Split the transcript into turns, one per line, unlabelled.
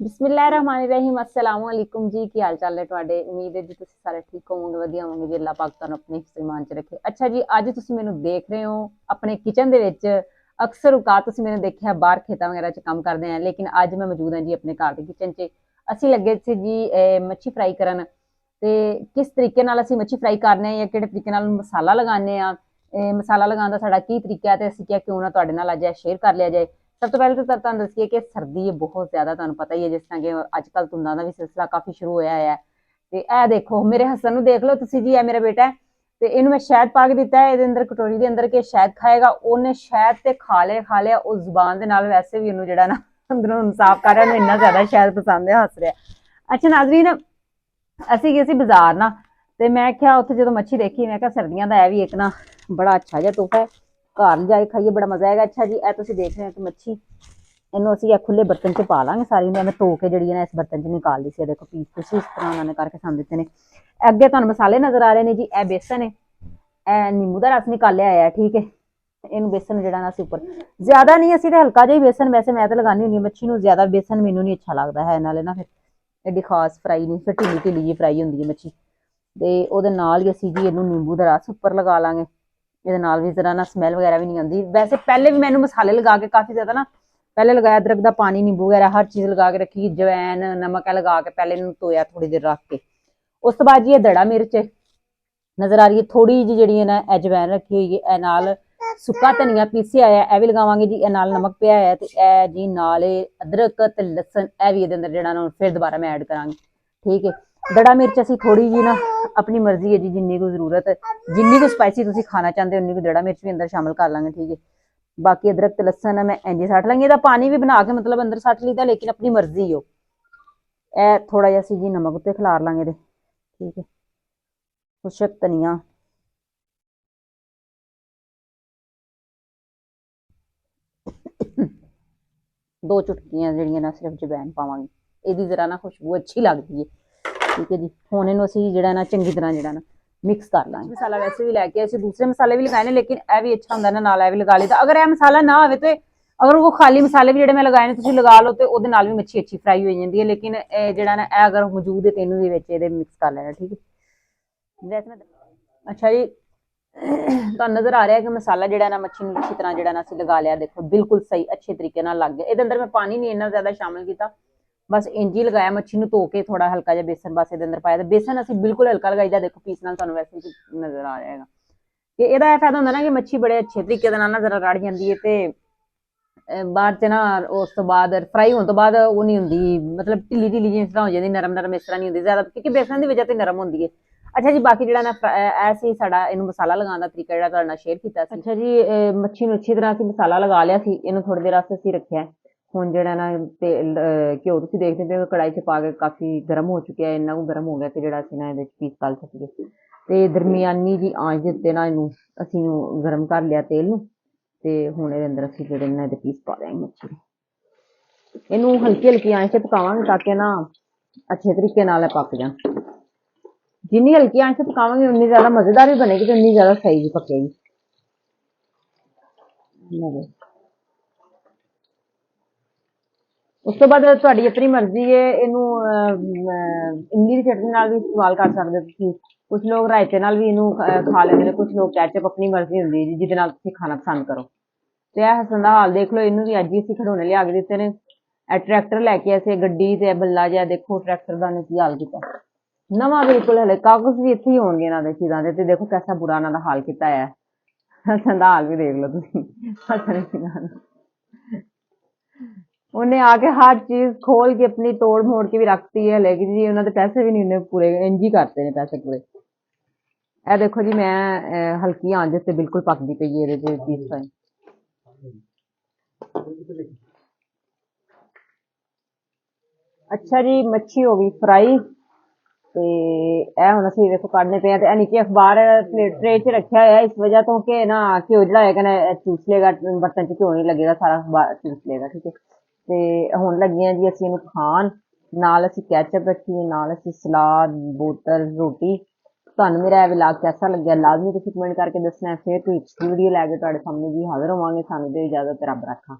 ਬਿਸਮਿਲ੍ਲਾਹਿਰਰਹਿਮਾनिर्रहीम अस्सलाम वालेकुम जी की हाल चाल है ਤੁਹਾਡੇ। ਉਮੀਦ ਹੈ ਜੀ ਤੁਸੀਂ ਸਾਰੇ ਠੀਕ ਹੋਵੋਗੇ, ਵਧੀਆ ਹੋਵੋਗੇ ਜੀ। ਅੱਲਾਹ ਪਾਕ ਤੁਹਾਨੂੰ ਆਪਣੇ ਹਿਫਜ਼-ਈਮਾਨ 'ਚ ਰੱਖੇ। ਅੱਛਾ ਜੀ, ਅੱਜ ਤੁਸੀਂ ਮੈਨੂੰ ਦੇਖ ਰਹੇ ਹੋ ਆਪਣੇ ਕਿਚਨ ਦੇ ਵਿੱਚ। ਅਕਸਰ ਔਕਾਤ ਤੁਸੀਂ ਮੈਨੂੰ ਦੇਖਿਆ ਬਾਹਰ ਖੇਤਾਂ ਵਗੈਰਾ 'ਚ ਕੰਮ ਕਰਦੇ ਆ, ਲੇਕਿਨ ਅੱਜ ਮੈਂ ਮੌਜੂਦ ਹਾਂ ਜੀ ਆਪਣੇ ਘਰ ਦੇ ਕਿਚਨ 'ਚ। ਅਸੀਂ ਲੱਗੇ ਸੀ ਜੀ ਮੱਛੀ ਫਰਾਈ ਕਰਨ। ਤੇ ਕਿਸ ਤਰੀਕੇ ਨਾਲ ਅਸੀਂ ਮੱਛੀ ਫਰਾਈ ਕਰਨੇ ਆ ਜਾਂ ਕਿਹੜੇ ਤਰੀਕੇ ਨਾਲ ਮਸਾਲਾ ਲਗਾਉਂਦੇ ਆ, ਮਸਾਲਾ ਲਗਾਉਣ ਦਾ ਸਾਡਾ ਕੀ ਤਰੀਕਾ ਹੈ, ਤੇ ਅਸੀਂ ਕਿਹਾ ਕਿਉਂ ਨਾ ਤੁਹਾਡੇ ਨਾਲ ਅੱਜ ਸ਼ੇਅਰ ਕਰ ਲਿਆ ਜਾਏ। ਸਭ ਤੋਂ ਪਹਿਲੇ ਤਾਂ ਤੁਹਾਨੂੰ ਦੱਸੀਏ ਕਿ ਸਰਦੀ ਹੈ ਬਹੁਤ ਜ਼ਿਆਦਾ, ਤੁਹਾਨੂੰ ਪਤਾ ਹੀ ਹੈ, ਜਿਸ ਤਰ੍ਹਾਂ ਕਿ ਅੱਜ ਕੱਲ੍ਹ ਧੁੰਦਾਂ ਦਾ ਵੀ ਸਿਲਸਿਲਾ ਕਾਫੀ ਸ਼ੁਰੂ ਹੋਇਆ ਹੈ। ਤੇ ਇਹ ਦੇਖੋ ਮੇਰੇ ਹਸਨ ਨੂੰ ਦੇਖ ਲਓ ਤੁਸੀਂ ਜੀ, ਇਹ ਮੇਰਾ ਬੇਟਾ ਹੈ। ਤੇ ਇਹਨੂੰ ਮੈਂ ਸ਼ਹਿਦ ਪਾ ਕੇ ਦਿੱਤਾ ਹੈ ਇਹਦੇ ਅੰਦਰ, ਕਟੋਰੀ ਦੇ ਅੰਦਰ, ਕਿ ਸ਼ਹਿਦ ਖਾਏਗਾ। ਉਹਨੇ ਸ਼ਹਿਦ ਤੇ ਖਾ ਲਿਆ ਉਹ ਜ਼ੁਬਾਨ ਦੇ ਨਾਲ। ਵੈਸੇ ਵੀ ਉਹਨੂੰ ਜਿਹੜਾ ਨਾ ਅੰਦਰੋਂ ਇਨਸਾਫ ਕਰ ਰਿਹਾ, ਉਹਨੂੰ ਇੰਨਾ ਜ਼ਿਆਦਾ ਸ਼ਹਿਦ ਪਸੰਦ ਹੈ, ਹੱਸ ਰਿਹਾ। ਅੱਛਾ ਨਾਜ਼ਰੀਨ, ਅਸੀਂ ਗਏ ਸੀ ਬਾਜ਼ਾਰ ਨਾ, ਤੇ ਮੈਂ ਕਿਹਾ ਉੱਥੇ ਜਦੋਂ ਮੱਛੀ ਦੇਖੀ, ਮੈਂ ਕਿਹਾ ਸਰਦੀਆਂ ਦਾ ਇਹ ਵੀ ਇੱਕ ਨਾ ਬੜਾ ਅੱਛਾ ਜਿਹਾ ਤੋਹਫਾ ਹੈ, ਘਰ ਜਾ ਕੇ ਖਾਈਏ ਬੜਾ ਮਜ਼ਾ ਆਏਗਾ। ਅੱਛਾ ਜੀ, ਇਹ ਤੁਸੀਂ ਦੇਖ ਰਹੇ ਹੋ ਕਿ ਮੱਛੀ, ਇਹਨੂੰ ਅਸੀਂ ਇਹ ਖੁੱਲੇ ਬਰਤਨ 'ਚ ਪਾ ਲਾਂਗੇ ਸਾਰੀ। ਮੈਂ ਧੋ ਕੇ ਜਿਹੜੀ ਹੈ ਨਾ ਇਸ ਬਰਤਨ 'ਚ ਨਿਕਾਲ ਲਈ ਸੀ। ਦੇਖੋ ਪੀਸ ਤੁਸੀਂ ਇਸ ਤਰ੍ਹਾਂ ਉਹਨਾਂ ਨੇ ਕਰਕੇ ਸਾਨੂੰ ਦਿੱਤੇ ਨੇ। ਅੱਗੇ ਤੁਹਾਨੂੰ ਮਸਾਲੇ ਨਜ਼ਰ ਆ ਰਹੇ ਨੇ ਜੀ, ਇਹ ਬੇਸਨ ਹੈ, ਇਹ ਨਿੰਬੂ ਦਾ ਰਸ ਨਿਕਾਲਿਆ ਹੋਇਆ, ਠੀਕ ਹੈ। ਇਹਨੂੰ ਬੇਸਨ ਜਿਹੜਾ ਨਾ ਅਸੀਂ ਉੱਪਰ ਜ਼ਿਆਦਾ ਨਹੀਂ, ਅਸੀਂ ਤਾਂ ਹਲਕਾ ਜਿਹਾ ਹੀ ਬੇਸਨ, ਵੈਸੇ ਮੈਂ ਤਾਂ ਲਗਾਉਂਦੀ ਹੁੰਦੀ ਹਾਂ ਮੱਛੀ ਨੂੰ, ਜ਼ਿਆਦਾ ਬੇਸਨ ਮੈਨੂੰ ਨਹੀਂ ਅੱਛਾ ਲੱਗਦਾ ਹੈ, ਨਾਲੇ ਨਾ ਫਿਰ एडी खास फ्राई नहीं, फिर ढिली ढिली जी फ्राई होंगी है मच्छी। तो वो नाल ही असी जी इनू नींबू का रस उपर लगा लाँगे, ये भी जरा ना स्मैल वगैरह भी नहीं आती। वैसे पहले भी मैंने मसाले लगा के काफ़ी ज़्यादा ना, पहले लगाया अदरक का पानी, नींबू वगैरह हर चीज़ लगा के रखी, जवैन नमक लगा के पहले इन्हू धोया थोड़ी देर रख के। उस तो बाद जी दड़ा मिर्च नज़र आ रही है, थोड़ी जी जी है ना अजवैन रखी हुई है, नाल सुक्का धनिया पीसिया है, यह भी लगावांगे जी। नाल नमक पिया है, तो यह जी नाल अदरक ते लसन, यह भी ये अंदर जो फिर दोबारा मैं ऐड करांगी, ठीक है। दड़ा मिर्च असी थोड़ी जी ना अपनी मर्जी है जी, जिन्नी को जरूरत है, जिन्नी को स्पाइसी तुम खाना चाहते हो उन्नी को दड़ा मिर्च भी अंदर शामिल कर लाँगे, ठीक है। बाकी अदरक ते लसन मैं इंज सट लाँगी, ਇਹਦਾ पानी भी बना के मतलब अंदर सट लीता, लेकिन अपनी मर्जी हो। यह थोड़ा जिहा असी जी नमक उत्ते खिलार लाँगे, ठीक है। कुछ धनिया, दो चुटकियां जिहड़ियां ना सिर्फ जवैन पावांगे, ਇਹਦੀ जरा ना खुशबू अच्छी लगती है, ठीक है जी। हुण इहनूं असीं जिहड़ा ना चंगी तरह जिहड़ा ना मिक्स कर लांगे। मसाला वैसे भी लैके असीं दूसरे मसाले भी लगाए ने, लेकिन यह भी अच्छा हुंदा ना, नाल यह भी लगा लईदा। अगर यह मसाला ना होवे ते अगर वो खाली मसाले भी जिहड़े मैं लगाए ने तुसीं लगा लो, तो उहदे नाल भी मच्छी अच्छी फ्राई हो जांदी है। लेकिन जिहड़ा ना यह अगर मौजूद है तो इहनूं भी विच इहदे मिक्स कर लैना, ठीक है। वैसे मैं अच्छा जी, ਤੁਹਾਨੂੰ नज़र आ रहा है कि मसाला जो ना मच्छी में अच्छी तरह जो ना असीं लगा लिया, देखो बिल्कुल सही अच्छे तरीके नाल लग गया। ये अंदर मैं पानी नहीं इन्ना ज़्यादा शामिल किया, बस इंज ही लगाया। मच्छी में धो के थोड़ा हल्का जिहा बेसन बस ये अंदर पाया, तो बेसन असीं बिल्कुल हल्का लगाईदा, देखो पीस नाल तुहानूं वैसे ही नज़र आ रहा है कि ਇਹਦਾ ਇਹ फायदा ਹੁੰਦਾ ना कि मच्छी बड़े अच्छे तरीके ਦੇ ਨਾਲ ਨਾ जरा रड़ ਜਾਂਦੀ है, ਤੇ ਬਾਅਦ ਚ ਨਾ ਉਸ ਤੋਂ ਬਾਅਦ ਫਰਾਈ ਹੋਣ ਤੋਂ ਬਾਅਦ ਉਹ ਨਹੀਂ ਹੁੰਦੀ, ਮਤਲਬ ਢਿੱਲੀ ਢਿੱਲੀ ਜਿਸ ਤਰ੍ਹਾਂ ਹੋ ਜਾਂਦੀ, ਨਰਮ ਨਰਮ ਇਸ ਤਰ੍ਹਾਂ ਨਹੀਂ ਹੁੰਦੀ ਜ਼ਿਆਦਾ, ਕਿਉਂਕਿ ਬੇਸਨ ਦੀ ਵਜ੍ਹਾ ਤੇ ਨਰਮ ਹੁੰਦੀ ਹੈ। अच्छा जी, बाकी जो ना ऐसे ही साडा इनू मसाला लगाने का तरीका जो तुहाडे नाल शेयर किया। अच्छा जी, मच्छी नूं अच्छी तरह असीं मसाला लगा लिया सी, इनू थोड़ी देर वास्ते असीं रखिया। हुण जिहड़ा ना तेल घ्यो तुसीं देखदे पए हो कढ़ाई च पा के काफ़ी गर्म हो चुकिया है, इन्ना गर्म हो गया कि जिहड़ा असीं ना इहदे च पीस तल सकीए। ते दरमियानी जी आंच दे उत्ते ना इनू असीं गर्म कर लिया तेल नूं, ते हुण इहदे अंदर असीं जिहड़े ना इहदे पीस पा देंगे मच्छी दे। इनू हल्की हल्की आंच ते पकावांगे ताकि ना अच्छे तरीके नाल पक जाण। जिन्नी हल्की आंच से पकावांगे उन्नी ज़्यादा मज़ेदार भी बनेगी, तो उन्नी ज़्यादा सही भी पकेगी। उस तो बाद तुहाडी अपनी मर्जी है, इनू इमली की चटनी नाल भी इस्तेमाल कर सकदे हो तुसीं। कुछ लोग रायते नाल भी इनू खा लैंदे ने, कुछ लोग कैचअप, अपनी मर्जी हुंदी है जिहदे नाल तुसीं खाना पसंद करो। ते इह हसन दा हाल देख लो, इनू भी अज ही असीं खिडौने लिया के दित्ते ने। ट्रैक्टर लैके असीं गड्डी ते बल्ला जिहा देखो ट्रैक्टर दा इन्हें की हाल कीता, नवां बिल्कुल, हले कागज़ भी इत्थे ही होणगे इन्हां दे चीज़ां दे, ते देखो कैसा बुरा इन्हां दा हाल कीता है। हसन दा हाल भी देख लो तुसीं। उन्हें आके हर चीज़ खोल के अपनी तोड़ मोड़ के भी रखती है, लेकिन जी उन्होंने पैसे भी नहीं उन्हें पूरे इंज ही करते हैं पैसे पूरे। ए देखो जी, मैं हल्की आंच से बिल्कुल पकदी पई है इहदे पीस पाए। अच्छा जी, मच्छी हो गई फ्राई, ते ए हुण असीं देखो कढ़ने पे, ते नीचे अखबार ट्रे च रखिया होया इस वजह तो कि ना घ्यो जिहड़ा होएगा ना चूस लेगा, बर्तन च घ्यो नहीं लगेगा, सारा अखबार चूस लेगा, ठीक है। ते हुण लगे जी असीं इहनूं खाण, नाल असीं कैचअप रखी है, नाल असीं सलाद, बोतल, रोटी। तुहानूं मेरा व्लॉग कैसा लग्या लाजमी तुसीं कमेंट करके दसना है। फिर कोई अच्छी वीडियो लैके तुहाडे सामने जी हाज़र होवांगे। सानूं दे इजाज़त, रब रखा।